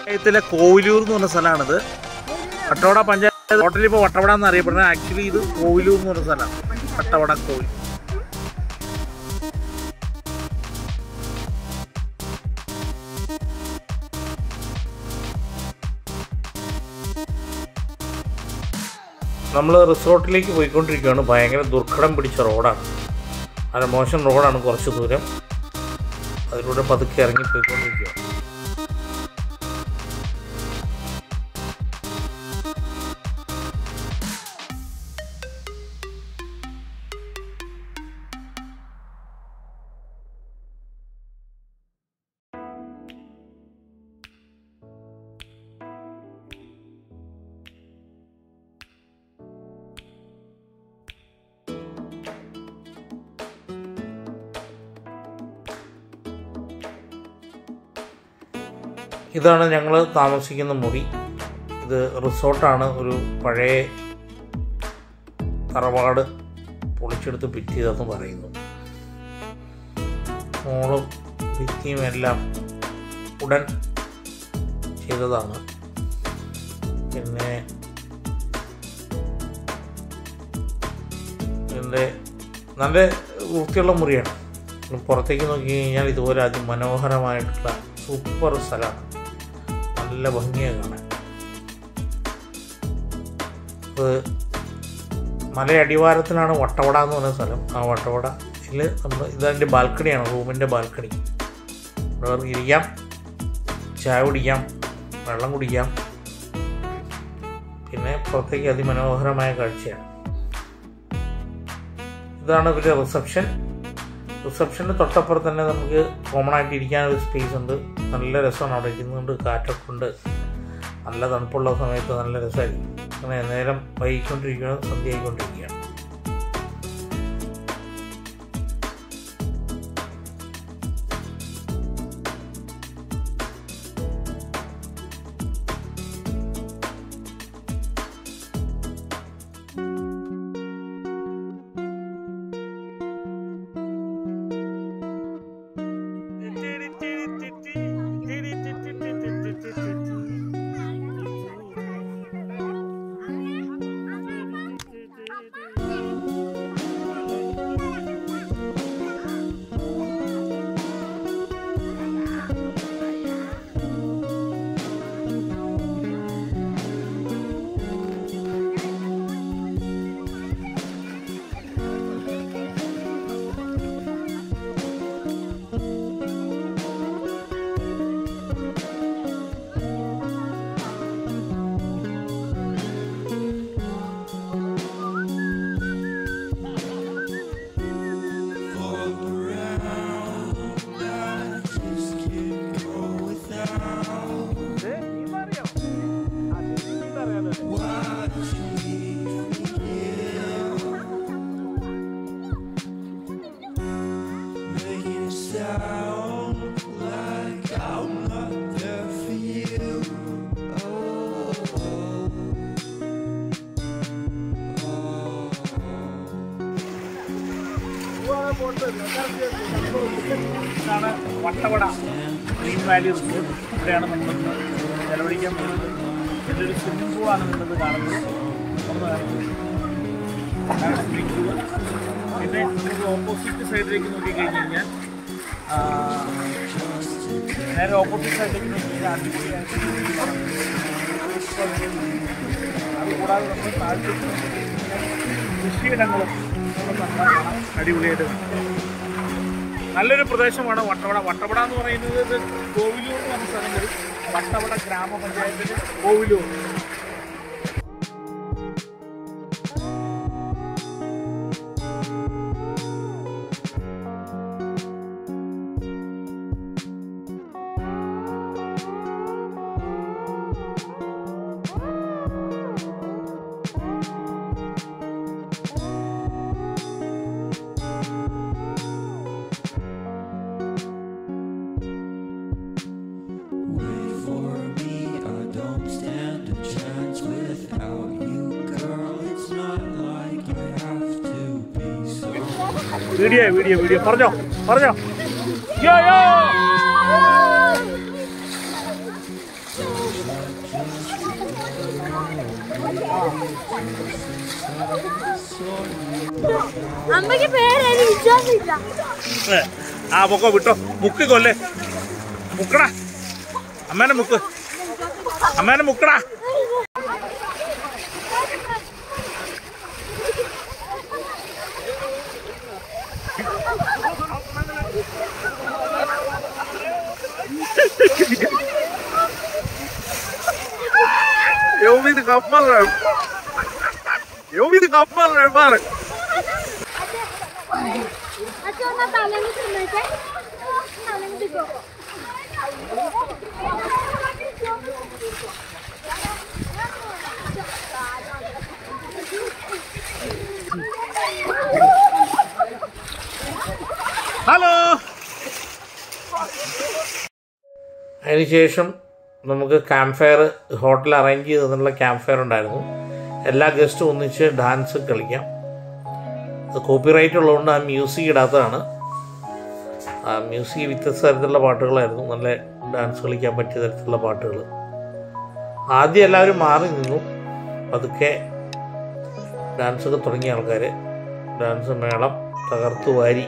പഞ്ചായത്തിലെ കോവിലൂർ എന്ന് പറഞ്ഞ സ്ഥലമാണിത്. വട്ടവട പഞ്ചായത്ത് ടോട്ടലി ഇപ്പോൾ വട്ടവട എന്ന് അറിയപ്പെടുന്നത്. ആക്ച്വലി ഇത് കോവിലൂർ എന്ന് പറഞ്ഞ സ്ഥലമാണ്. വട്ടവട കോവിൽ. നമ്മൾ റിസോർട്ടിലേക്ക് പോയിക്കൊണ്ടിരിക്കുകയാണ്. ഭയങ്കര ദുർഘടം പിടിച്ച റോഡാണ്. നല്ല മോശം റോഡാണ്. കുറച്ച് ദൂരം അതിലൂടെ പതുക്കെ ഇറങ്ങി പോയിക്കൊണ്ടിരിക്കുകയാണ്. ഇതാണ് ഞങ്ങൾ താമസിക്കുന്ന മുറി. ഇത് റിസോർട്ടാണ്. ഒരു പഴയ തറവാട് പൊളിച്ചെടുത്ത് ഫിറ്റ് ചെയ്തെന്ന് പറയുന്നു. മോളും ഭിത്തിയും എല്ലാം ഉടൻ ചെയ്തതാണ്. പിന്നെ ഇതിൻ്റെ നല്ല വൃത്തിയുള്ള മുറിയാണ്. പുറത്തേക്ക് നോക്കി കഴിഞ്ഞാൽ ഇതുപോലെ അതിമനോഹരമായിട്ടുള്ള സൂപ്പർ സ്ഥലമാണ്. നല്ല ഭംഗിയാണ് കാണാൻ. അത് മലയടിവാരത്തിലാണ് വട്ടവട എന്ന് പറയുന്ന സ്ഥലം. ആ വട്ടവടയിൽ നമ്മൾ ഇതെൻ്റെ ബാൽക്കണിയാണ്, റൂമിൻ്റെ ബാൽക്കണി. ഇവിടെ ഇരിക്കാം, ചായ കുടിക്കാം, വെള്ളം കുടിക്കാം. പിന്നെ പുറത്തേക്ക് അതിമനോഹരമായ കാഴ്ചയാണ്. ഇതാണ് ഇവരുടെ റിസപ്ഷൻ. റിസപ്ഷൻ്റെ തൊട്ടപ്പുറത്ത് തന്നെ നമുക്ക് കോമൺ ആയിട്ട് ഇരിക്കാനൊരു സ്പേസ് ഉണ്ട്. നല്ല രസമാണ്. അവിടെ ഇരുന്നുകൊണ്ട് കാറ്റൊക്കെ ഉണ്ട്. നല്ല തണുപ്പുള്ള സമയത്ത് നല്ല രസമായിരിക്കും. അങ്ങനെ നേരം വൈകിക്കൊണ്ടിരിക്കുകയാണ്, സന്ധ്യ ആയിക്കൊണ്ടിരിക്കുകയാണ്. ഇതാണ് വട്ടവട ഗ്രീൻ വാലി റിസോർട്ട്. ഇവിടെയാണ് നമ്മൾ ചെലവഴിക്കാൻ പോകുന്നത്. നല്ലൊരു സ്വിമ്മിംഗ് പൂളാണ് നിന്നത് കാണുന്നത്. Swimming pool. പിന്നെ നമുക്ക് ഓപ്പോസിറ്റ് സൈഡിലേക്ക് നോക്കിക്കഴിഞ്ഞ് കഴിഞ്ഞാൽ നേരെ ഓപ്പോസിറ്റ് സൈഡിലേക്ക് നോക്കി കഴിഞ്ഞാൽ അടിപൊളിയായിട്ട് അതുകൂടാതെ നമ്മൾ താഴ്ച കൃഷിയിടങ്ങളും അടിപൊളിയായിട്ട് നല്ലൊരു പ്രദേശമാണ് വട്ടവട. വട്ടവട എന്ന് പറയുന്നത് കോവിലൂർ എന്ന് പറഞ്ഞ സ്ഥലം വരും. വട്ടവട ഗ്രാമപഞ്ചായത്തിൽ കോവിലൂർ. വീഡിയോ പറഞ്ഞോ യോ അമ്മയ്ക്ക് പേരേത് വിശ്വാസമില്ല. ആ പൊക്കോ വിട്ടോ, മുക്കി കൊല്ലേ, മുക്കടാ അമ്മേനെ മുക്ക്, അമ്മേനെ മുക്കടാ. Eu ouvi de cavalo. Eu ouvi de cavalo, hermano. അച്ഛൻ ഒന്ന് തലങ്ങി തിന്നേച്ചേ, തലങ്ങി തിന്നോ. ഹലോ. അതിനുശേഷം നമുക്ക് ക്യാമ്പ് ഫയർ ഹോട്ടൽ അറേഞ്ച് ചെയ്തെന്നുള്ള ക്യാമ്പ് ഫയർ ഉണ്ടായിരുന്നു. എല്ലാ ഗസ്റ്റും ഒന്നിച്ച് ഡാൻസ് കളിക്കാം. അത് കോപ്പിറൈറ്റ് ഉള്ളതുകൊണ്ട് ആ മ്യൂസിക് ഇടാത്തതാണ്. ആ മ്യൂസിക് വ്യത്യസ്ത തരത്തിലുള്ള പാട്ടുകളായിരുന്നു, നല്ല ഡാൻസ് കളിക്കാൻ പറ്റിയ തരത്തിലുള്ള പാട്ടുകൾ. ആദ്യം എല്ലാവരും മാറി നിന്നു. പതുക്കെ ഡാൻസൊക്കെ തുടങ്ങിയ ആൾക്കാർ ഡാൻസ് മേളം തകർത്തു വാരി.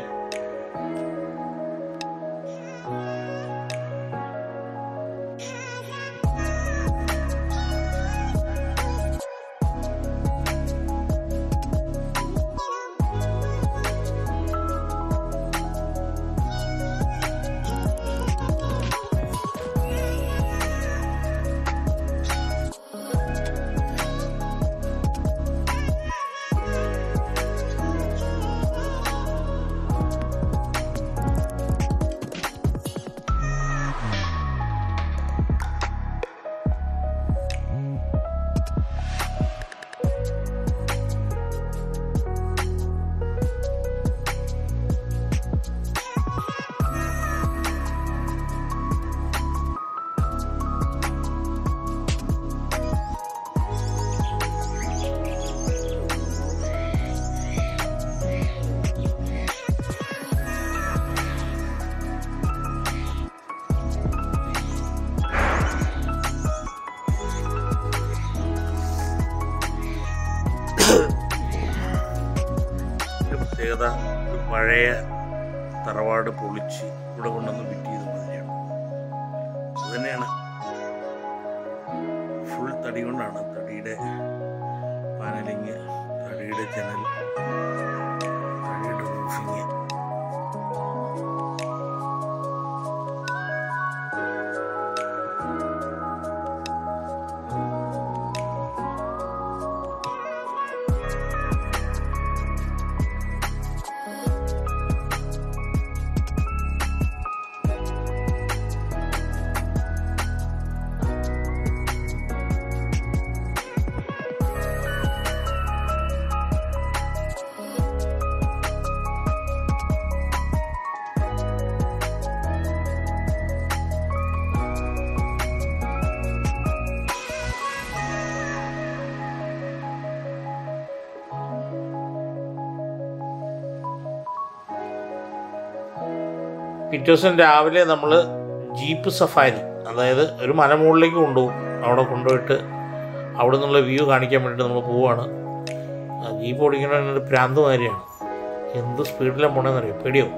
പ്രത്യേകത ഒരു പഴയ തറവാട് പൊളിച്ച് ഇവിടെ കൊണ്ടുവന്ന് ഫിറ്റ് ചെയ്ത് മതിയാണ്. അതുതന്നെയാണ് ഫുൾ തടി കൊണ്ടാണ്. തടിയുടെ പാനലിങ്, തടിയുടെ ജനൽ, തടിയുടെ റൂഫിങ്. പിറ്റേ ദിവസം രാവിലെ നമ്മൾ ജീപ്പ് സഫാരി, അതായത് ഒരു മലമുകളിലേക്ക് കൊണ്ടുപോകും. അവിടെ കൊണ്ടുപോയിട്ട് അവിടെ നിന്നുള്ള വ്യൂ കാണിക്കാൻ വേണ്ടിയിട്ട് നമ്മൾ പോവുകയാണ്. ജീപ്പ് ഓടിക്കണ പ്രാന്ത് മാതിരിയാണ്. എന്ത് സ്പീഡിലാണ് പോകണമെന്നറിയാം, പേടിയാവും.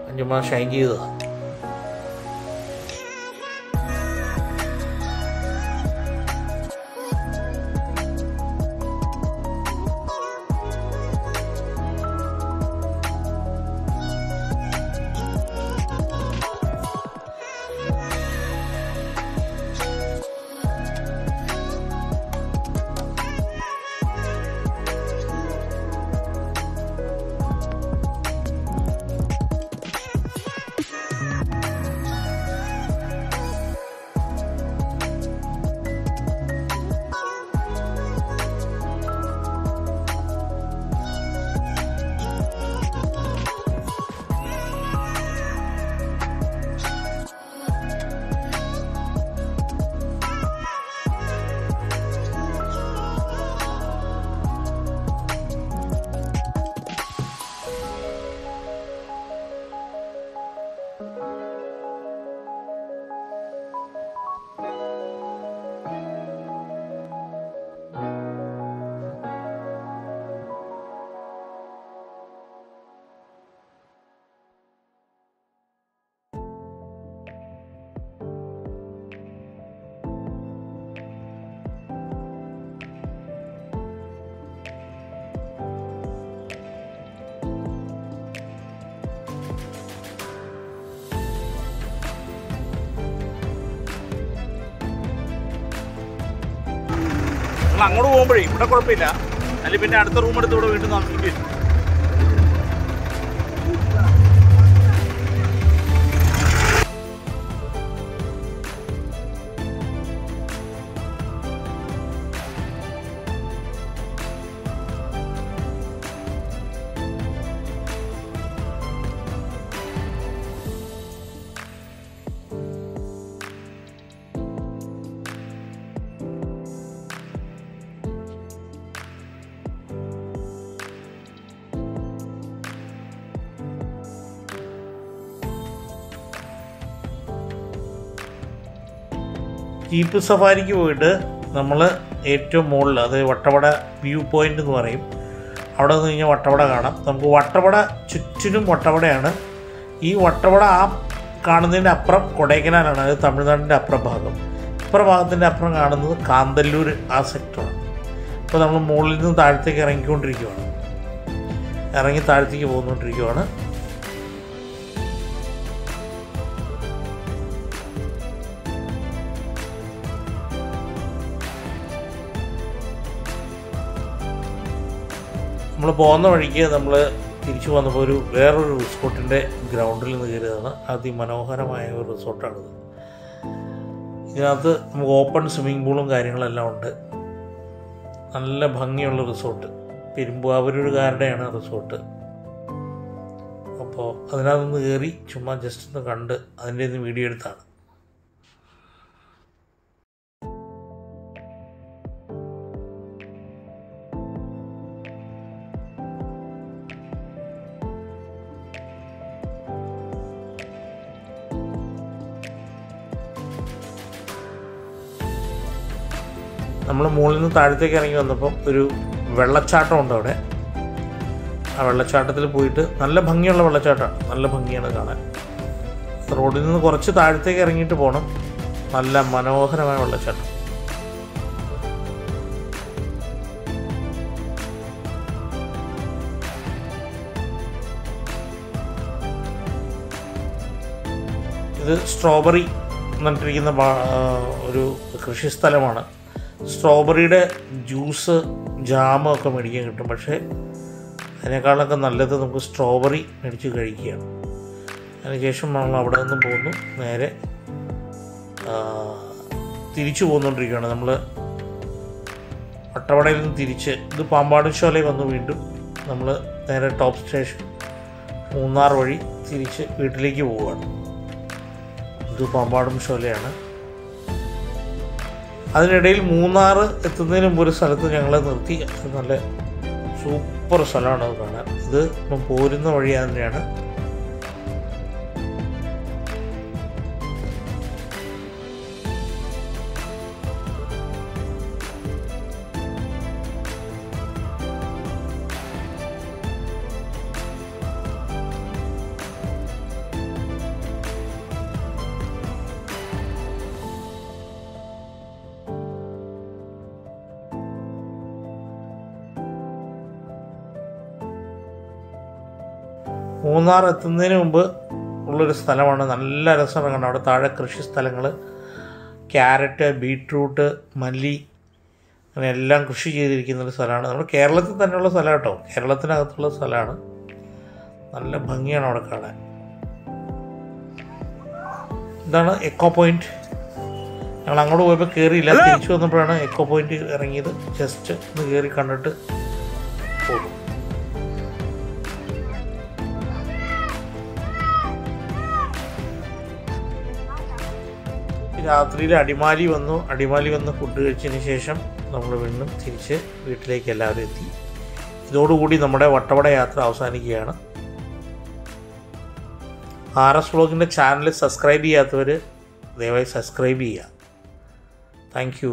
5 മാസം ഷൈൻ ചെയ്തതാണ്. അങ്ങോട്ട് പോകുമ്പോഴേ ഇവിടെ കുഴപ്പമില്ല, അല്ലെങ്കിൽ പിന്നെ അടുത്ത റൂം എടുത്ത് ഇവിടെ വീണ്ടും താമസിക്കേണ്ടി വരും. ജീപ്പ് സഫാരിക്ക് പോയിട്ട് നമ്മൾ ഏറ്റവും മുകളിൽ, അത് വട്ടവട വ്യൂ പോയിൻ്റ് എന്ന് പറയും, അവിടെ നിന്ന് കഴിഞ്ഞാൽ വട്ടവട കാണാം. നമുക്ക് വട്ടവട ചുറ്റിനും വട്ടവടയാണ്. ഈ വട്ടവട ആ കാണുന്നതിൻ്റെ അപ്പുറം കൊടൈക്കനാലാണ്, അത് തമിഴ്നാടിൻ്റെ അപ്പുറം ഭാഗം. ഇപ്പുറം ഭാഗത്തിൻ്റെ അപ്പുറം കാണുന്നത് കാന്തല്ലൂർ ആ സെക്ടറാണ്. അപ്പോൾ നമ്മൾ മുകളിൽ നിന്ന് താഴത്തേക്ക് ഇറങ്ങി താഴത്തേക്ക് പോന്നുകൊണ്ടിരിക്കുകയാണ്. നമ്മൾ പോകുന്ന വഴിക്ക് നമ്മൾ തിരിച്ചു വന്നപ്പോൾ വേറൊരു റിസോർട്ടിൻ്റെ ഗ്രൗണ്ടിൽ നിന്ന് കയറിയതാണ്. അതിമനോഹരമായ ഒരു റിസോർട്ടാണിത്. ഇതിനകത്ത് നമുക്ക് ഓപ്പൺ സ്വിമ്മിംഗ് പൂളും കാര്യങ്ങളെല്ലാം ഉണ്ട്. നല്ല ഭംഗിയുള്ള റിസോർട്ട്. പെരുമ്പാവൂരുകാരുടെയാണ് റിസോർട്ട്. അപ്പോൾ അതിനകത്തൊന്ന് കയറി ചുമ്മാ ജസ്റ്റ് ഒന്ന് കണ്ട് അതിൻ്റെ ഒന്ന് വീഡിയോ എടുത്താണ്. നമ്മൾ മുകളിൽ നിന്ന് താഴത്തേക്ക് ഇറങ്ങി വന്നപ്പം ഒരു വെള്ളച്ചാട്ടം ഉണ്ട് അവിടെ. ആ വെള്ളച്ചാട്ടത്തിൽ പോയിട്ട്, നല്ല ഭംഗിയുള്ള വെള്ളച്ചാട്ടമാണ്, നല്ല ഭംഗിയാണ് കാണാൻ. റോഡിൽ നിന്ന് കുറച്ച് താഴത്തേക്ക് ഇറങ്ങിയിട്ട് പോകണം. നല്ല മനോഹരമായ വെള്ളച്ചാട്ടം. ഇത് സ്ട്രോബെറി എന്നിട്ടിരിക്കുന്ന ഒരു കൃഷിസ്ഥലമാണ്. സ്ട്രോബെറിയുടെ ജ്യൂസ്, ജാമ് ഒക്കെ മേടിക്കാൻ കിട്ടും. പക്ഷേ അതിനേക്കാളൊക്കെ നല്ലത് നമുക്ക് സ്ട്രോബെറി മേടിച്ച് കഴിക്കുകയാണ്. അതിനുശേഷം നമ്മൾ അവിടെ നിന്നും പോകുന്നു, നേരെ തിരിച്ചു പോന്നുകൊണ്ടിരിക്കുകയാണ്. നമ്മൾ വട്ടവടയിൽ നിന്ന് തിരിച്ച്, ഇത് പാമ്പാടുംശോലയിൽ വന്നു വീണ്ടും നമ്മൾ നേരെ ടോപ്പ് സ്റ്റേഷൻ മൂന്നാർ വഴി തിരിച്ച് വീട്ടിലേക്ക് പോവുകയാണ്. ഇത് പാമ്പാടുംശോലയാണ്. അതിനിടയിൽ മൂന്നാർ എത്തുന്നതിന് മുമ്പ് ഒരു സ്ഥലത്ത് ഞങ്ങളെ നിർത്തി. അത് നല്ല സൂപ്പർ സ്ഥലമാണ് അത് കാണാൻ. ഇത് ഇപ്പം പോരുന്ന വഴി തന്നെയാണ്. മൂന്നാർ എത്തുന്നതിന് മുമ്പ് ഉള്ളൊരു സ്ഥലമാണ്. നല്ല രസമാണ് കണ്ടത്. അവിടെ താഴെ കൃഷി സ്ഥലങ്ങൾ, ക്യാരറ്റ്, ബീട്രൂട്ട്, മല്ലി, അങ്ങനെ എല്ലാം കൃഷി ചെയ്തിരിക്കുന്നൊരു സ്ഥലമാണ്. നമ്മുടെ കേരളത്തിൽ തന്നെയുള്ള സ്ഥലം കേട്ടോ, കേരളത്തിനകത്തുള്ള സ്ഥലമാണ്. നല്ല ഭംഗിയാണ് അവിടെ കാണാൻ. ഇതാണ് എക്കോ പോയിൻറ്റ്. ഞങ്ങൾ അങ്ങോട്ട് പോയപ്പോൾ കയറിയില്ല, തിരിച്ചു വന്നപ്പോഴാണ് എക്കോ പോയിൻറ്റ് ഇറങ്ങിയത്. ജസ്റ്റ് ഒന്ന് കയറി കണ്ടിട്ട് പോകും. രാത്രിയിൽ അടിമാലി വന്ന് ഫുഡ് കഴിച്ചതിന് ശേഷം നമ്മൾ വീണ്ടും തിരിച്ച് വീട്ടിലേക്ക് എല്ലാവരും എത്തി. ഇതോടുകൂടി നമ്മുടെ വട്ടവട യാത്ര അവസാനിക്കുകയാണ്. RS വ്ളോഗിൻ്റെ ചാനൽ സബ്സ്ക്രൈബ് ചെയ്യാത്തവർ ദയവായി സബ്സ്ക്രൈബ് ചെയ്യുക. Thank you.